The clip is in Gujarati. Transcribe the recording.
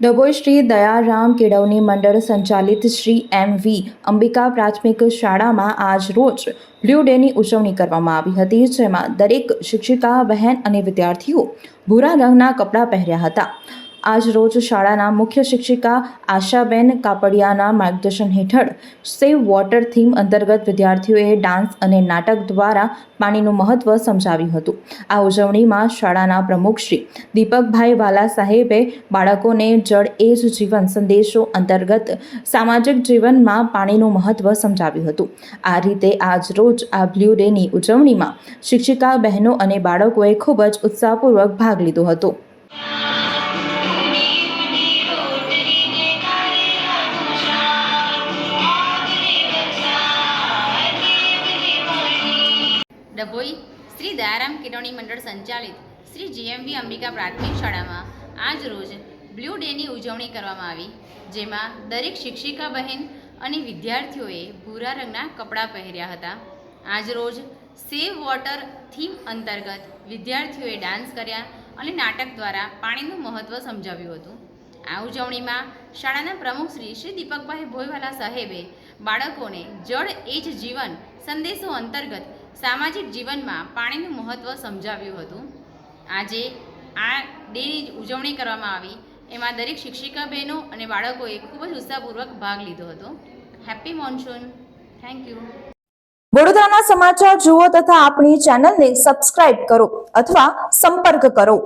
ડભોઈ શ્રી દયારામ કેળવણી મંડળ સંચાલિત શ્રી એમ.વી. અંબિકા પ્રાથમિક શાળામાં આજ રોજ બ્લુ ડેની ઉજવણી કરવામાં આવી હતી, જેમાં દરેક શિક્ષિકા બહેન અને વિદ્યાર્થીઓ ભૂરા રંગના કપડાં પહેર્યા હતા। આજ રોજ શાળાના મુખ્ય શિક્ષિકા આશાબેન કાપડિયાના માર્ગદર્શન હેઠળ સેવ વોટર થીમ અંતર્ગત વિદ્યાર્થીઓએ ડાન્સ અને નાટક દ્વારા પાણીનું મહત્વ સમજાવ્યું હતું। આ ઉજવણીમાં શાળાના પ્રમુખ શ્રી દીપકભાઈ વાલા સાહેબે બાળકોને જળ એ જ જીવન સંદેશો અંતર્ગત સામાજિક જીવનમાં પાણીનું મહત્વ સમજાવ્યું હતું। આ રીતે આજ રોજ આ બ્લુ ડેની ઉજવણીમાં શિક્ષિકા બહેનો અને બાળકોએ ખૂબ જ ઉત્સાહપૂર્વક ભાગ લીધો હતો। ડભોઈ શ્રી દયારામ કેળવણી મંડળ સંચાલિત શ્રી જીએમવી અંબિકા પ્રાથમિક શાળામાં આજ રોજ બ્લુ ડેની ઉજવણી કરવામાં આવી, જેમાં દરેક શિક્ષિકા બહેન અને વિદ્યાર્થીઓએ ભૂરા રંગના કપડાં પહેર્યા હતા। આજ રોજ સેવ વોટર થીમ અંતર્ગત વિદ્યાર્થીઓએ ડાન્સ કર્યા અને નાટક દ્વારા પાણીનું મહત્ત્વ સમજાવ્યું હતું। આ ઉજવણીમાં શાળાના પ્રમુખ શ્રી દીપકભાઈ ભોયવાલા સાહેબે બાળકોને જળ એ જ જીવન સંદેશો અંતર્ગત સામાજિક જીવનમાં પાણીનું મહત્ત્વ સમજાવ્યું હતું। આજે આ ડેની ઉજવણી કરવામાં આવી, એમાં દરેક શિક્ષિકા બહેનો અને બાળકોએ ખૂબ જ ઉત્સાહપૂર્વક ભાગ લીધો હતો। Happy monsoon, thank you. વડોદરાના સમાચાર જુઓ તથા આપણી ચેનલને સબસ્ક્રાઇબ કરો અથવા સંપર્ક કરો।